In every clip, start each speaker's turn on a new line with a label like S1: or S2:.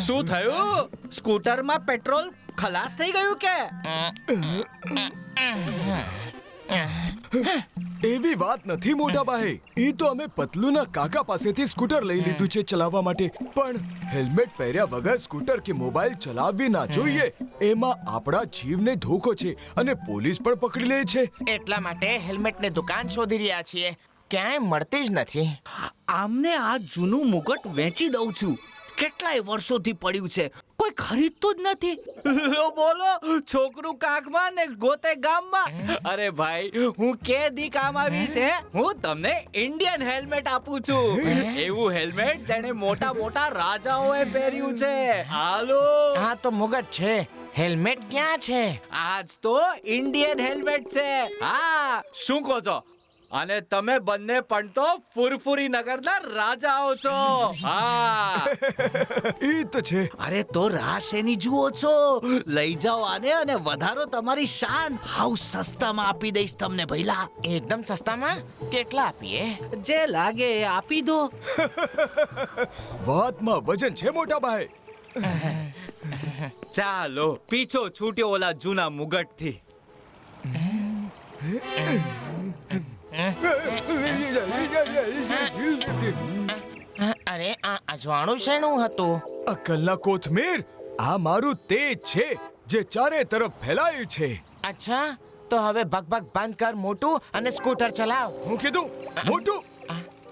S1: શું થયું? સ્કૂટરમાં પેટ્રોલ ખલાસ થઈ ગયું કે?
S2: એવી વાત નથી મોટા ભાઈ. ઈ તો અમે પતલુના કાકા પાસેથી સ્કૂટર લઈ લીધું છે ચલાવવા માટે. પણ હેલ્મેટ પહેર્યા વગર સ્કૂટર કે મોબાઈલ ચલાવવી ના જોઈએ. એમાં આપણા જીવને ધોકો છે અને પોલીસ પણ પકડી લે છે.
S3: એટલા માટે હેલ્મેટની દુકાન શોધી રહ્યા છીએ. ક્યાંય મળતી જ નથી.
S1: આમને આ જૂનું મુગટ વેચી દઉં છું. કેટલાય વર્ષોથી પડ્યું છે, કોઈ ખરીદતું જ નથી. બોલો, છોકરું કાંખમાં ને ગોતે ગામમાં. અરે ભાઈ, હું કે દી કામ આવીશ હે? હું તમને ઇન્ડિયન હેલ્મેટ આપું છું. એવું હેલ્મેટ જેને મોટા મોટા રાજાઓએ પહેર્યું છે. હાલો.
S3: આ તો મુગટ છે. હેલ્મેટ ક્યાં છે?
S1: આજ તો ઇન્ડિયન હેલ્મેટ છે. હા, શું કહો છો? અને તમે બંને પણ તો ફુરફુરી નગરના રાજાઓ છો. હા.
S2: ઈ તો છે.
S1: અરે તો રાહ શેની જુઓ છો? લઈ જાઓ આને અને વધારો તમારી શાન. હાઉ સસ્તામાં આપી દઈશ તમને ભઈલા.
S3: એકદમ સસ્તામાં? કેટલા આપીએ?
S1: જે લાગે એ આપી દો.
S2: વાતમાં વજન છે મોટા ભાઈ.
S1: ચાલો, પીછો છૂટ્યો ઓલા જૂના મુગટથી.
S3: અરે આ અજવાળું શેનું હતું?
S2: અક્કલના કોથમીર. આ મારું તેજ છે જે ચારે તરફ ફેલાયું છે.
S3: અચ્છા, તો હવે ભગભગ બંધ કર મોટું અને સ્કૂટર ચલાવ.
S2: હું કીધું મોટું?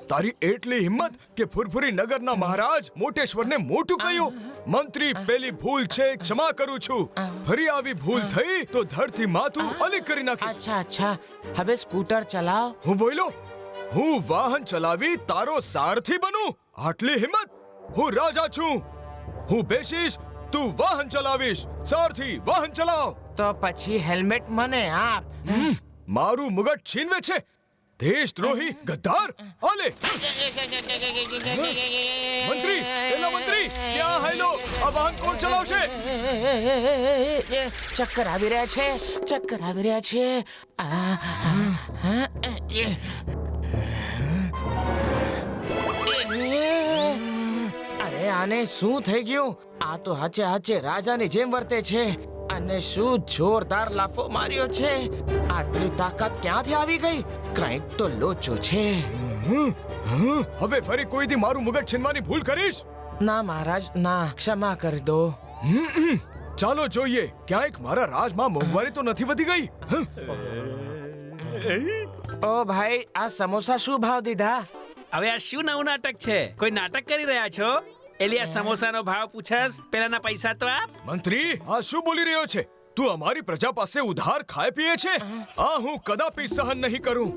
S2: તારી એટલી હિંમત કે ફુરફુરી નગરના મહારાજ મોટેશ્વરને મોટું કહ્યું? મંત્રી, પેલી ભૂલ છે, ક્ષમા કરું છું. ફરી આવી ભૂલ થઈ તો ધડથી માથું અલીક કરી નાખીશ.
S3: અચ્છા અચ્છા, હવે સ્કૂટર ચલાવ.
S2: હું બોલ્યો, હું વાહન ચલાવી તારો સારથી બનું? આટલી હિંમત? હું રાજા છું. હું બેસીશ, તું વાહન ચલાવીશ. સારથી વાહન ચલાવ.
S3: તો પછી હેલ્મેટ મને આપ.
S2: મારું મુગટ છીનવે છે, દેશદ્રોહી ગદ્દાર. આલે મંત્રી, એલા મંત્રી, ક્યાં હાયલો? આ વાહન કોણ ચલાવશે?
S3: ચક્કર આવી રહ્યા છે, ચક્કર આવી રહ્યા છે. અરે આને શું થઈ ગયું? આ તો હાચે હાચે રાજાની જેમ વર્તે છે. અને શું જોરદાર લાફો માર્યો છે. આટલી તાકાત ક્યાંથી આવી ગઈ? કંઈક તો લોચો છે.
S2: હવે ફરી કોઈ દી મારું મુગટ છીનવાની ભૂલ કરીશ?
S3: ના મહારાજ, ના, ક્ષમા કરી દો.
S2: ચાલો જોઈએ, ક્યાંક મારા રાજમાં મોંઘવારી તો નથી વધી ગઈ?
S3: ઓ ભાઈ, આ સમોસા શું ભાવ દીધા?
S4: હવે આ શું નવું નાટક છે? કોઈ નાટક કરી રહ્યા છો? એલી આ સમોસાનો ભાવ પૂછસ? પેલાના પૈસા તો આપ.
S2: મંત્રી, આ શું બોલી રહ્યો છે? તું અમારી પ્રજા પાસે ઉધાર ખાય પીએ છે? આ હું કદાપી સહન નહીં કરું.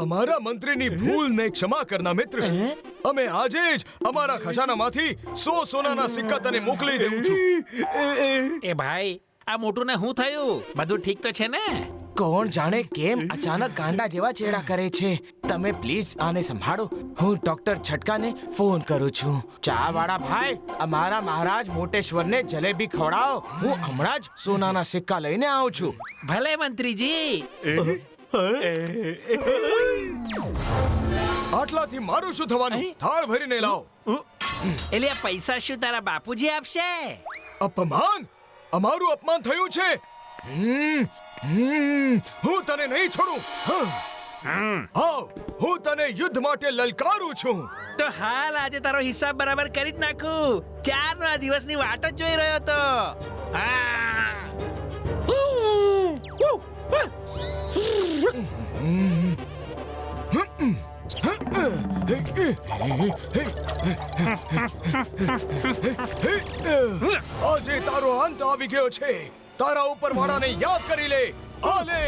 S2: અમારા મંત્રીની ભૂલને ક્ષમા કરના મિત્ર. અમે આજે જ અમારા ખજાનામાંથી 100 સોનાના સિક્કા તને મોકલી દઉં છું.
S4: એ ભાઈ, આ મોટું ને શું થયું? બધું ઠીક તો છે ને?
S3: કોણ જાણે કેમ અચાનક ગાંડા જેવા ચેડા કરે છે. તમે પ્લીઝ આને સંભાળો. હું ડોક્ટર છટકાને ફોન કરું છું. ચા વાળા ભાઈ, અમારા મહારાજ મોટેશ્વરને જલેબી ખવડાવો. હું હમણાં જ સોનાના સિક્કા લઈને આવું છું.
S4: ભલે મંત્રીજી.
S2: આટલાથી મારું શું થવાનું? થાળ ભરીને લાવ.
S4: એલી આ પૈસા શું તારા બાપુજી આપશે?
S2: અપમાન! અમારું અપમાન થયું છે. હું તને નહીં છોડું. આવ, હું તને યુદ્ધ માટે લલકારું છું.
S4: તો હાલ આજે તારો હિસાબ બરાબર કરી જ નાખું. ક્યારનો આ દિવસની વાટ જ જોઈ રહ્યો હતો.
S2: આજે તારો અંત આવી ગયો છે. તારા ઉપર વાળાને યાદ કરી લે. આલે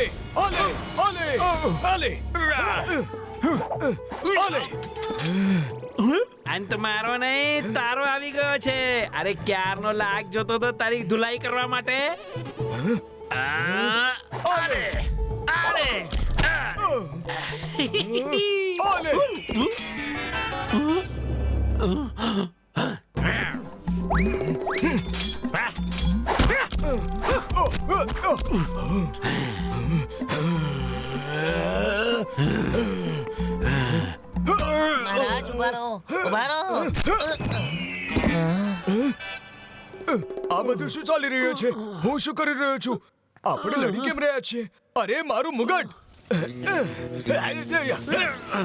S2: આલે આલે આલે આલે.
S4: અંત મારો નહીં, તારો આવી ગયો છે. અરે ક્યારનો લાગ જોતો તો તારી ધુલાઈ કરવા માટે. આલે આલે
S2: આલે.
S5: મહારાજ ઉભા રહો, ઉભા રહો.
S2: આ બધું શું ચાલી રહ્યું છે? હું શું કરી રહ્યો છું? આપણે લડી કેમ રહ્યા છીએ? અરે મારું મુગટ!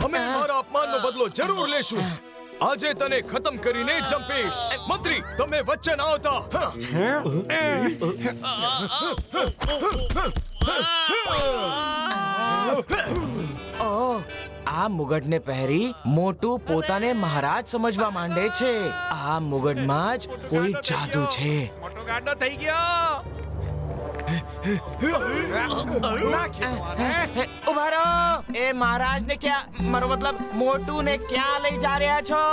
S2: અમે મારા અપમાનનો બદલો જરૂર લેશું. આજે તને ખતમ કરીને જંપીશ. મંત્રી, તમે વચ્ચે ના આવતા.
S3: આ મુગટને પહેરી મોટું પોતાને મહારાજ સમજવા માંડે છે. આ મુગટમાં જ કોઈ જાદુ છે.
S4: મોટો ગાંડો થઈ ગયો.
S3: ઉભા રહો. એ મહારાજને ક્યાં, મારો મતલબ મોટું ને ક્યાં લઈ જા રહ્યા છો?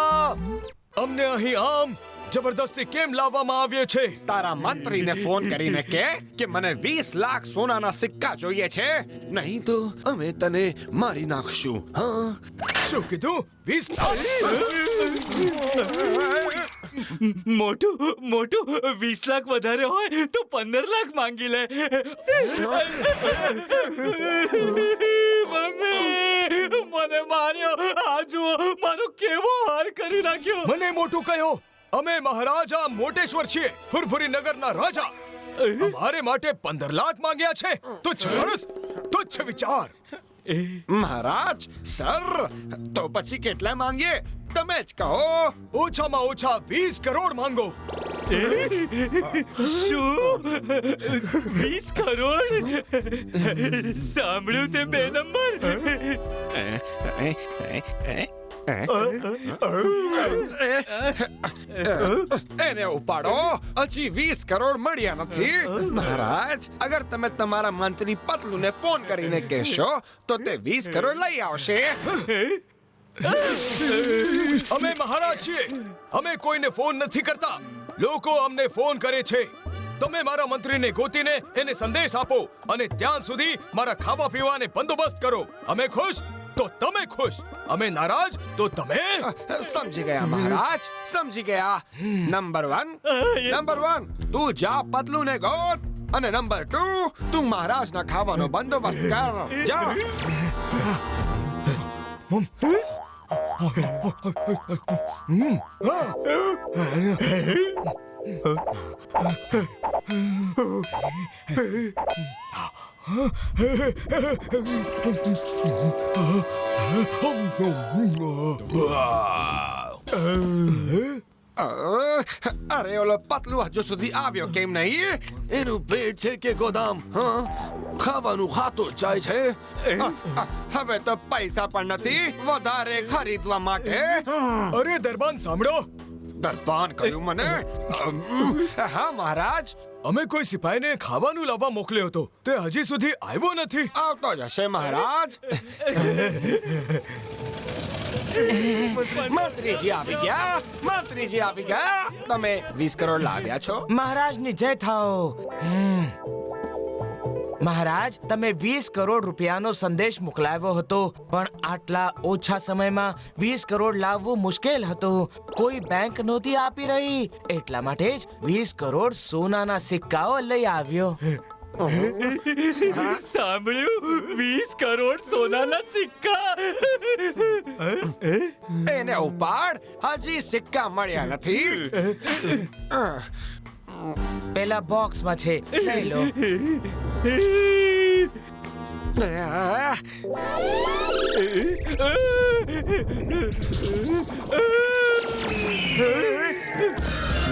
S2: અમને અહીં આમ જબરદસ્તી કેમ લાવવામાં આવ્યો છે?
S6: તારા મંત્રીને ફોન કરીને કે મને 20 લાખ સોનાના સિક્કા જોઈએ છે, નહીં તો અમે તને મારી નાખશું. હા,
S2: શું કીધું? 20 લાખ?
S1: મોટું 20 લાખ વધારે હોય તો 15 લાખ માંગી લે. મમ્મી, મને માર્યો. આ જુઓ, મારો કેવો હાલ કરી નાખ્યો.
S2: મને મોટું કહ્યો. અમે મહારાજા મોટેશ્વર છીએ, ફુરફુરી નગરના રાજા. અમારે માટે 15 લાખ માંગ્યા છે. તુચ્છ માણસ, તુચ્છ વિચાર.
S6: મહારાજ સર, તો પછી કેટલા માંગીએ? તમે જ કહો.
S2: ઓછામાં ઓછા 20 કરોડ માંગો.
S1: શું? 20 કરોડ? સાંભળ્યું તે 2 નંબર?
S6: એને ઉપાડો. હજી 20 કરોડ મળ્યા નથી. મહારાજ, અગર તમે તમારા મંત્રી પતલુને ફોન કરીને કહેશો તો તે 20 કરોડ લઈ આવશે.
S2: અમે મહારાજ છીએ. અમે કોઈને ફોન નથી કરતા. લોકો અમને ફોન કરે છે. તમે મારા મંત્રીને ગોતીને એને સંદેશ આપો અને ત્યાં સુધી મારા ખાવા પીવાને બંદોબસ્ત કરો. અમે ખુશ તો તમે ખુશ, અમે નારાજ તો તમે.
S6: સમજી ગયા મહારાજ, સમજી ગયા. નંબર 1 તું જા પતલુને ગોત, અને નંબર 2 તું મહારાજના ખાવાનો બંદોબસ્ત કર. જા. અરે ઓલો પતલું હજુ સુધી આવ્યો કેમ નહીં?
S7: એનું પેટ છે કે ગોદામ? હા, ખાવાનું ખાતો જ જાય છે.
S6: હવે તો પૈસા પણ નથી વધારે ખરીદવા માટે.
S2: અરે દરબાન સાંભળો.
S6: દરબાન કહ્યું મને? હા મહારાજ.
S2: અમે કોઈ સિપાહીને ખાવાનું લાવવા મોકલ્યો હતો. તે હજી સુધી આવ્યો નથી.
S6: આવતો જશે મહારાજ. મંત્રીજી આવી ગયા, મંત્રીજી આવી ગયા. તમે 20 કરોડ લાવ્યા છો?
S3: મહારાજની જય થાઓ. મહારાજ, તમે 20 કરોડ રૂપિયાનો સંદેશ મોકલાવ્યો હતો, પણ આટલા ઓછા સમયમાં 20 કરોડ લાવવું મુશ્કેલ હતું. કોઈ બેંક નહોતી આપી રહી, એટલા માટે જ 20 કરોડ સોનાના સિક્કાઓ લઈ આવ્યો.
S1: સાંભળ્યું? 20 કરોડ સોનાના સિક્કા.
S6: એને ઉપાડ. હજી સિક્કા મળ્યા નથી.
S3: પેલા બોક્સમાં છે, લઈ લો.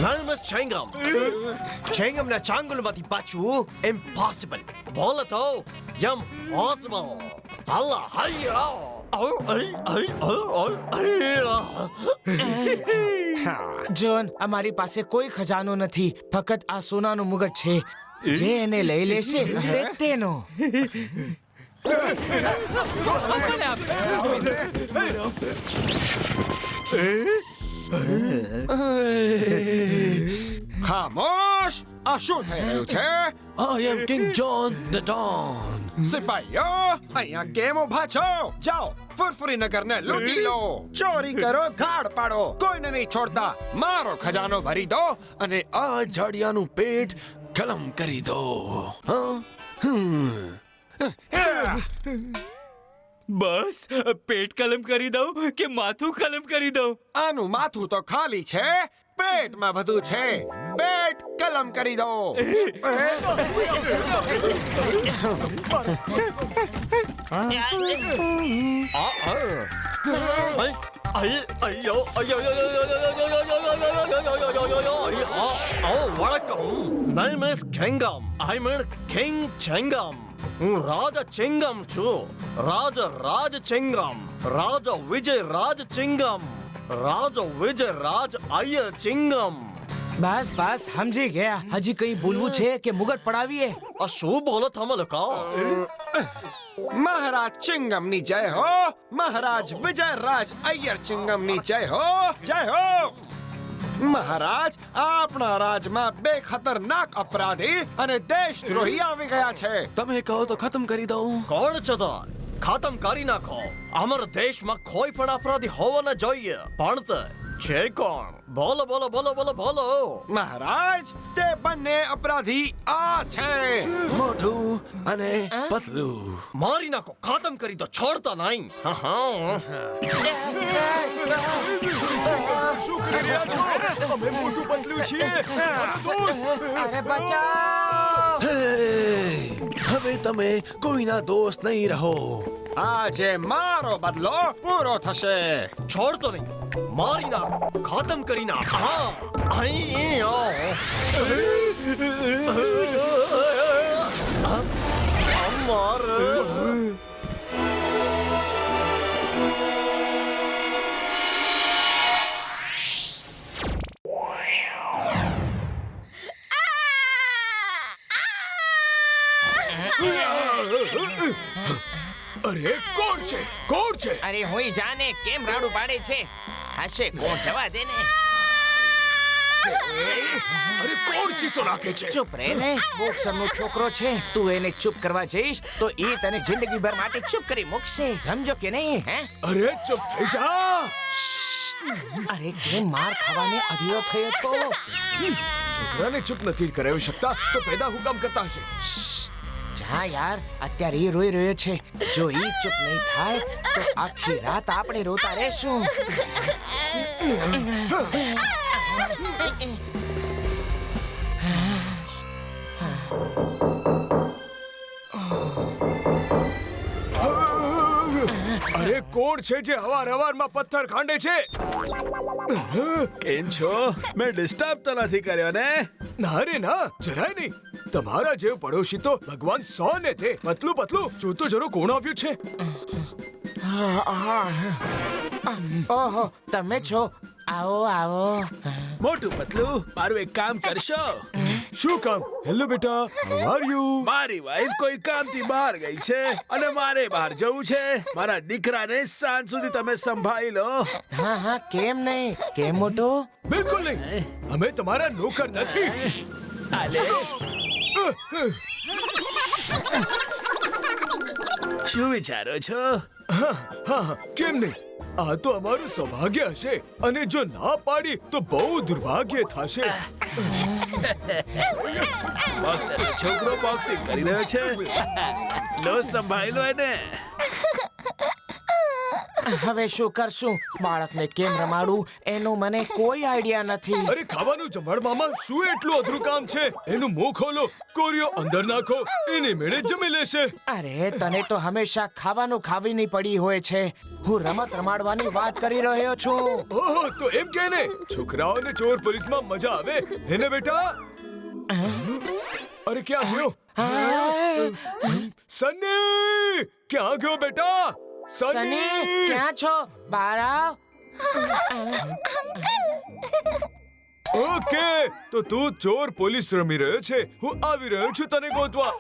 S5: Malmus Changam. Changamના ચાંગુલમાંથી પાછું impossible. બોલો તો impossible. Allah hayya.
S3: જોન, અમારી પાસે કોઈ ખજાનો નથી, ફક્ત આ સોનાનું મુગટ છે. જે એને લઈ લેશે તે તેનો.
S6: ખામોશ. આ શું થઈ રહ્યું છે?
S7: I am King John the Don.
S6: સિપાહીઓ, અહીંયા કેમ ઊભા છો? જાઓ, ફુરફુરી નગરને લૂંટી લો. ચોરી કરો, ગાળ પાડો, કોઈને નહીં છોડતા. મારો ખજાનો ભરી દો અને
S7: આ જાડિયાનું પેટ ગલમ કરી દો. હા,
S1: બસ પેટ કલમ કરી દઉં કે માથું કલમ કરી દઉં?
S6: આનું માથું તો ખાલી છે, પેટમાં બધું છે. પેટ કલમ કરી દો.
S5: વણકમ. name is Chewing-gum. I mean King Chewing-gum. હું રાજા ચિંગમ છું. રાજ ચિંગમ. રાજા વિજય રાજ ચિંગમ. રાજા વિજય રાજ આયર ચિંગમ.
S3: બસ બસ સમજી ગયા. હજી કઈ ભૂલવું છે કે મુગટ પડાવીએ?
S5: આ શું બોલો તમે લોકો?
S6: મહારાજ ચિંગમની જય હો. મહારાજ વિજયરાજ અય્યર ચિંગમની જય હો. જય હો. મહારાજ, આપણા રાજમાં બે ખતરનાક અપરાધી અને દેશદ્રોહી આવી ગયા છે.
S7: તમે કહો તો ખતમ કરી દઉં.
S5: કોણ છો તો? ખતમ કરી નાખો. અમારા દેશમાં કોઈ પણ અપરાધી હોવો ન જોઈએ. પણ તે છે કોણ? બોલો બોલો બોલો બોલો બોલો.
S6: મહારાજ, તે બંને અપરાધી આ છે.
S7: મોટું અને પતલું.
S5: મારી નાખો. ખતમ કરી દો. છોડતા નહીં.
S2: શું કરી રહ્યા છો? અમે મોટું પતલું છીએ. મારો દોસ્ત.
S3: અરે બચાવ!
S7: હે, હવે તમે કોઈના દોસ્ત નહીં રહો.
S6: આજે મારો બદલો પૂરો થશે.
S5: છોડતો નહીં. મારી નાખો. ખતમ કરી નાખ. અહીં
S2: અરે કોણ છે? કોણ છે?
S3: અરે હોઈ જાને કેમ રાડું પાડે છે? હશે કોણ, જવા દે ને.
S2: અરે કોણ ચીસો નાખે છે?
S3: ચૂપ રહે ને. બોક્સરનો છોકરો છે. તું એને ચૂપ કરવા જઈશ તો એ તને જિંદગીભર માટે ચૂપ કરી મૂકશે. સમજો કે નહીં? હે?
S2: અરે ચૂપ થઈ જા.
S3: અરે કેમ માર ખાવાને અધીરો થયો છો?
S2: છોકરાને ચૂપ નથી કરાવી શકતા તો પેદા હું કામ કરતા હશે?
S3: જા યાર, અત્યારે એ રોઈ રહ્યો છે. જો એ ચૂપ નહીં થાય તો આખી રાત આપણે રોતા રહેશું.
S2: અરે કોણ છે જે હવારમાં પથ્થર ખાંડે છે?
S7: કેમ છો? મેં ડિસ્ટર્બ તો નથી કર્યો ને?
S2: ના રે ના, જરાય નહીં. તમારા જેવ પડોશી તો ભગવાન 100 ને દે. પતલું પતલું, જોતો જરો કોણ આવ્યું છે?
S3: ઓહો, તમે છો? આવો આવો.
S7: મોટું પતલું, મારું એક કામ કરશો?
S2: શું કામ? હેલો બેટા, હાઉ આર યુ?
S7: મારી વાઈફ કોઈ કામથી બહાર ગઈ છે અને મારે બહાર જવું છે. મારા દીકરાને સાંજ સુધી તમે સંભાળી લો.
S3: હા હા, કેમ નહીં? કેમ મોટું?
S2: બિલકુલ નહીં. અમે તમારા નોકર નથી.
S7: શું વિચારો છો?
S2: હા, કેમ નહીં? આ તો અમારું સૌભાગ્ય હશે અને જો ના પાડી તો બહુ દુર્ભાગ્ય થશે.
S7: બોક્સર છોકરો બોક્સિંગ કરી રહ્યો છે. લો સંભાળી લો એને.
S3: હવે શું કરશું? બાળકને કેમ રમાડું એનો મને કોઈ આઈડિયા નથી.
S2: અરે ખાવાનું જમાડવામાં શું એટલું અઘરું કામ છે? એનું મોં ખોલો, કોરિયો અંદર નાખો, એની મેળે જમી લેશે.
S3: અરે તને તો હંમેશા ખાવાનું ખાવીની પડી હોય છે. હું રમત રમાડવાની વાત કરી રહ્યો છું.
S2: ઓહો, તો એમ કે ને છોકરાઓને ચોર પોલીસમાં મજા આવે. હેને બેટા? અરે ક્યાં ગયો? સની, ક્યાં ગયો બેટા?
S3: સની, ક્યાં છો? બહાર આવ.
S2: ઓકે, તો તું ચોર પોલીસ રમી રહ્યો છે. હું આવી રહ્યો છું તને ગોતવા.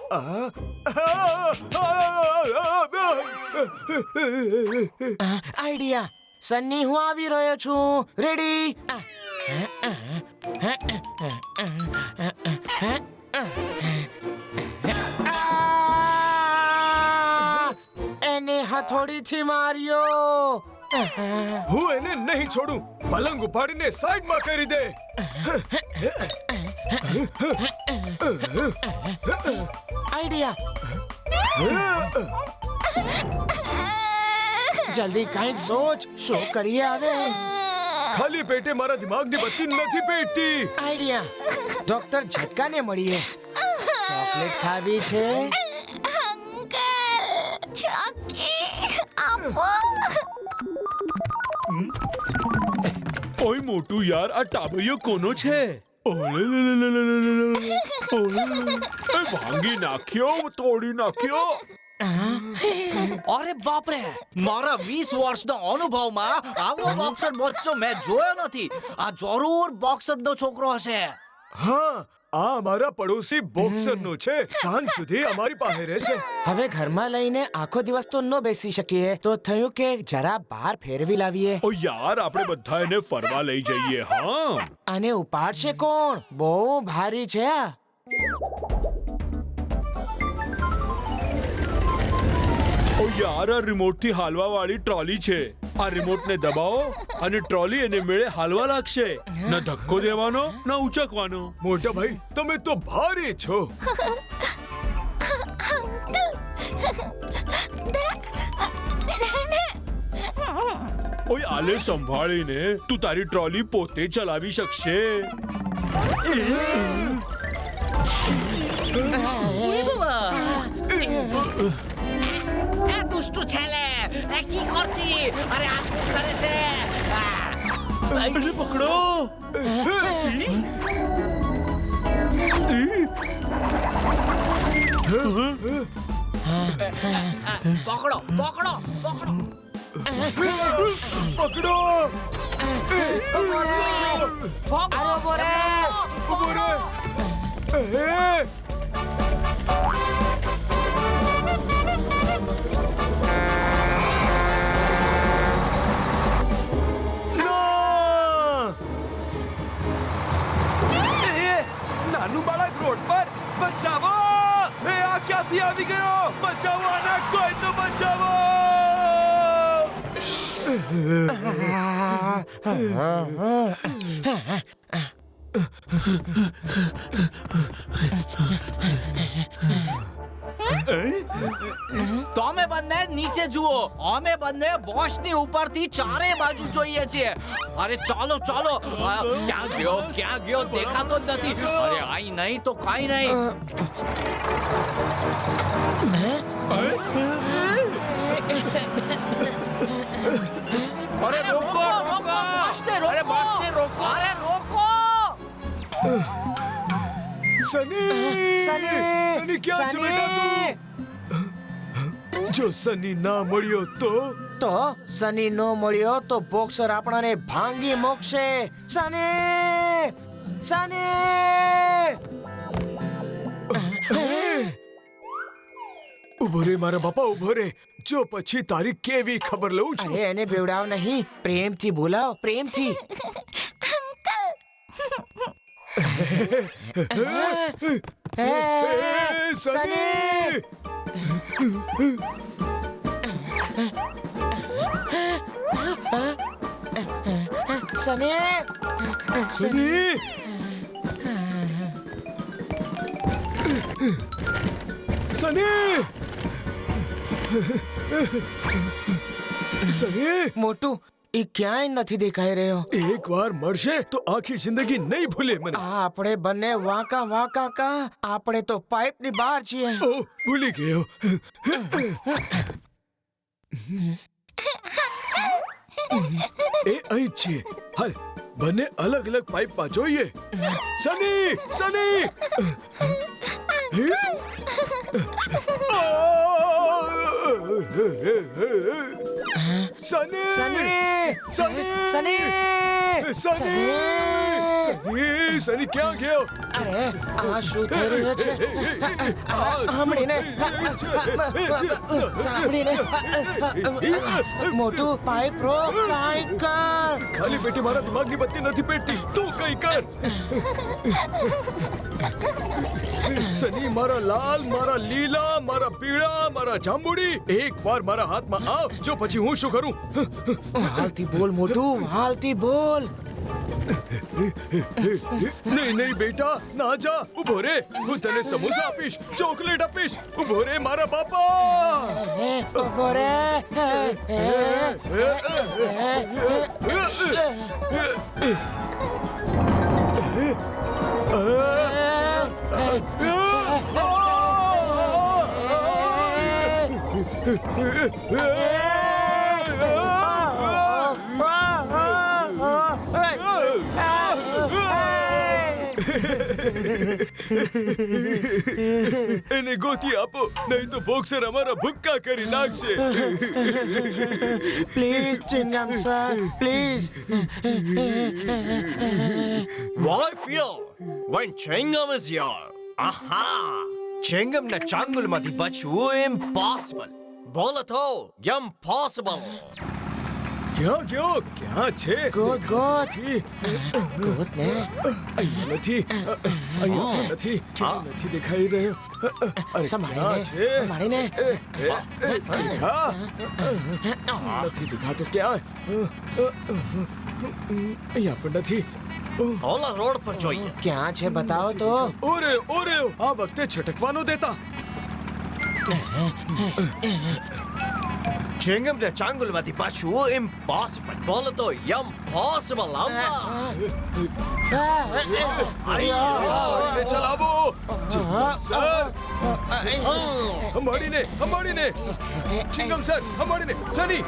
S3: આઈડિયા. સની, હું આવી રહ્યો છું. રેડી? એને હથોડીથી માર્યો.
S2: હું એને નહીં છોડું. પલંગ ઉપાડીને સાઈડમાં કરી દે.
S3: આઈડિયા. જલ્દી કંઈક સોચ, શું કરીએ હવે?
S2: ખાલી પેટે મારા દિમાગની બત્તી નથી પેટતી.
S3: આઈડિયા, ડોક્ટર ઝટકાને મળીએ. ચોકલેટ ખાવી છે?
S7: ઓય મોટું યાર, આ ટાબરિયો કોનો છે? ભાંગી નાખ્યો, તોડી નાખ્યો.
S1: અરે બાપ રે, મારા 20 વર્ષનો અનુભવમાં આવો બોક્સર બચ્ચો મેં જોયો નથી. આ જરૂર બોક્સરનો છોકરો હશે.
S2: હા, આ અમારા પડોશી બોક્સરનો છે. સાંજ સુધી અમારી પાસે રહેશે.
S3: હવે ઘરમાં લઈને આખો દિવસ તો ન બેસી શકીએ, તો થયું કે જરા બહાર ફેરવી લાવીએ.
S7: ઓ યાર, આપણે બધા એને ફરવા લઈ જઈએ. હા,
S3: આને ઉપાડશે કોણ? બહુ ભારી છે આ.
S7: ઓ યાર, આ રિમોટ થી હાલવા વાળી ટ્રોલી છે. આ રિમોટ ને દબાવો અને ટ્રોલી એને મેળે હાલવા લાગશે. ન ધક્કો દેવાનો, ન ઉચકવાનો.
S2: મોટા ભાઈ, તમે તો ભારી છો.
S7: ઓય આલે સંભાળીને, તું તારી ટ્રોલી પોતે ચલાવી શકશે.
S1: দুষ্টু ছেলে কি করছি? আরে আর কি করেছে?
S7: એને પકડો.
S1: পকড়ো পকড়ো পকড়ো
S2: પકડો.
S1: পকড়ো
S2: એ! ના!
S6: નાનું બાળક રોડ પર, બચાવો! એ આ ક્યાંથી આવી ગયો? બચાવો, આના કોઈ તો બચાવો!
S1: તમે બંને નીચે જુઓ. અમે બંને બોસની ઉપરથી ચારે બાજુ જોઈએ છીએ. અરે ચાલો ચાલો. ક્યાં ગયો દેખાતો જ નથી. અરે આઈ નહીં તો કાઈ નહીં.
S4: અરે રોકો, રોકો! અરે બોસને રોકો!
S1: અરે રોકો.
S2: સની ક્યાં છે બેટા તું? જો સની ના મળ્યો તો
S3: સની નો મળ્યો તો બોક્સર આપણાને ભાંગી મોકશે. સની!
S2: ઉભો રે મારા બાપા, ઉભો રે. જો પછી તારી કેવી ખબર લઉં છું.
S3: અરે એને બેવડાવ નહીં, પ્રેમથી બોલાવ, પ્રેમથી.
S2: સની! સની! સની! સની!
S3: મોટું, એ ક્યાંય નથી દેખાઈ રહ્યો.
S2: એક વાર મળશે તો આખી જિંદગી નહીં ભૂલે મને.
S3: આપણે બંને વાંકા વાંકા કા. આપણે તો પાઇપની બહાર છીએ.
S2: ઓ, ભૂલી ગયો. એ અહીં છે. હાલ, બંને અલગ અલગ પાઇપમાં જોઈએ. સની! સની! સની! સની ક્યાં ગયો?
S3: અરે આ શું થઈ રહ્યું છે? સાંભળીને મોટું પાઇપ રોક, કાંઈ કર.
S2: ખાલી પેટે મારા દિમાગની બત્તી નથી પેટતી. તું કઈ કર. સની, મારા લાલ, મારા લીલા, મારા પીળા, મારા જાંબુડી, એક વાર મારા હાથમાં આવ. જો પછી હું શું કરું?
S3: હાલથી બોલ મોટું, હાલથી બોલ.
S2: નહીં નહીં બેટા ના જા ઉભો રે હું તને સમોસા આપીશ ચોકલેટ આપીશ ઉભો રે મારા બાપા
S3: ઉભો રે.
S2: એને ગોતી આપો નહીં તો બોક્સર અમારા ભૂક્કા કરી નાખશે
S3: please chewing gum sir please.
S5: Why fear when Chewing-gum is here? Aha! Chewing-gum ના ચાંગુલમાંથી બચવું impossible. બોલો તો impossible.
S2: ક્યાં ગયો ક્યાં છે
S3: ગોત ગોત
S2: નથી
S3: ગોત ને.
S2: અહીંયા નથી અહીંયા નથી ક્યાં નથી દેખાઈ રહ્યો અરે ક્યાં છે
S3: સંભાળીને.
S2: દેખા નથી દેખાતો ક્યાં અહીંયા પણ નથી
S5: ઓલા રોડ પર જોઈએ.
S3: ક્યાં છે બતાવો તો.
S2: ઓરે ઓરે આ વખતે છટકવાનો દેતા
S5: Chewing-gum ના ચાંગુલમાંથી બચવું impossible. બોલો તો impossible.
S2: ગાડીને ચલાવો સર હંભાળીને ચિંગમ સર હંભાળીને સની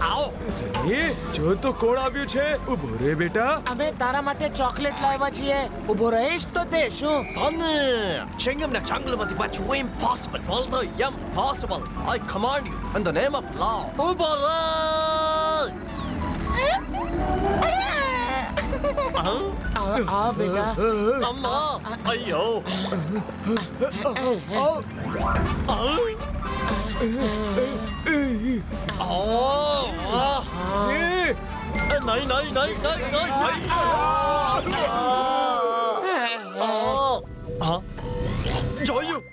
S5: આવો.
S2: સની જો તો કોણ આવ્યું છે ઉભો રે બેટા
S3: અમે તારા માટે ચોકલેટ લાવ્યા છીએ. ઉભો રહીશ તો દેશું.
S5: Son, Chewing-gum ના ચાંગુલમાંથી બચવું impossible. બોલો તો impossible. I command you in the name of law. ઉભો રહો.
S3: આ બેટા.
S5: અમ્મા અయ్యో. જોયું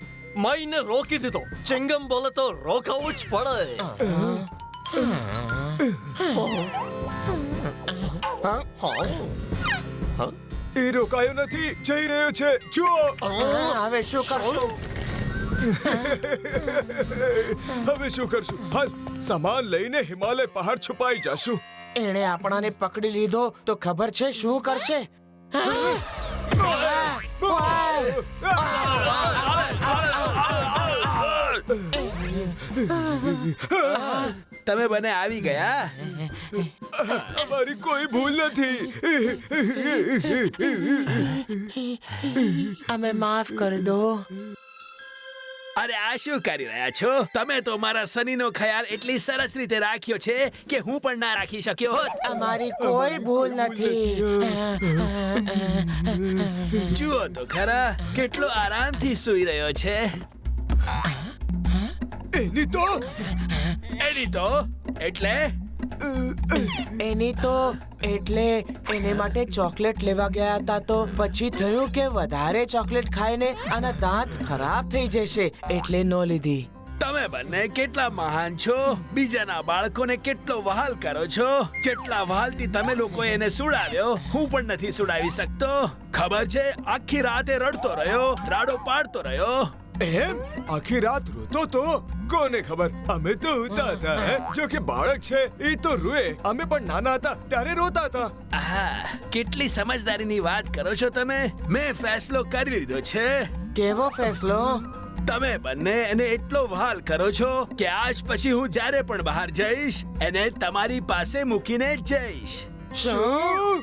S5: મઈને રોકી દીધો. ચિંગમ બોલે તો રોકાવું જ પડે.
S2: એ રોકાયો નથી જઈ રહ્યો છે જુઓ
S3: હવે શું કરશું.
S2: હવે શું કરશું હાલ સામાન લઈને હિમાલય પહાડ છુપાઈ જશું
S3: એણે આપણાને પકડી લીધો તો ખબર છે શું કરશે.
S4: તમે બને આવી ગયા.
S2: અમારી કોઈ ભૂલ નથી
S3: અમે માફ કરી દો.
S4: અરે આ શું કરી રહ્યા છો તમે? તો મારા સનીનો ખ્યાલ એટલી સરસ રીતે રાખ્યો છે કે હું પણ ના રાખી શક્યો હોત.
S3: અમારી કોઈ ભૂલ નથી.
S4: જુઓ તો ખરા કેટલો આરામથી સૂઈ રહ્યો છે.
S2: એની તો
S3: એટલે એને માટે ચોકલેટ લેવા ગયા હતા તો પછી થયું કે વધારે ચોકલેટ ખાઈને આના દાંત ખરાબ થઈ જશે એટલે ન લીધી.
S4: તમે બંને કેટલા મહાન છો. બીજાના બાળકોને કેટલો વહાલ કરો છો. જેટલા વહાલથી તમે લોકો એને સુડાવ્યો હું પણ નથી સુડાવી શકતો. ખબર છે આખી રાતે રડતો રહ્યો રાડો પાડતો રહ્યો.
S2: એમ આખી રાત રોતો તો કોને ખબર અમે તો હોતા હતા જો કે બાળક છે એ તો રૂએ અમે પણ નાના હતા ત્યારે રોતા હતા.
S4: આહા, કેટલી સમજદારીની વાત કરો છો તમે. મેં ફેસલો કરી લીધો છે.
S3: કેવો ફેસલો?
S4: તમે બંને એને એટલો વહાલ કરો છો કે આજ પછી હું જ્યારે પણ બહાર જઈશ એને તમારી પાસે મૂકીને જ જઈશ.
S3: શું?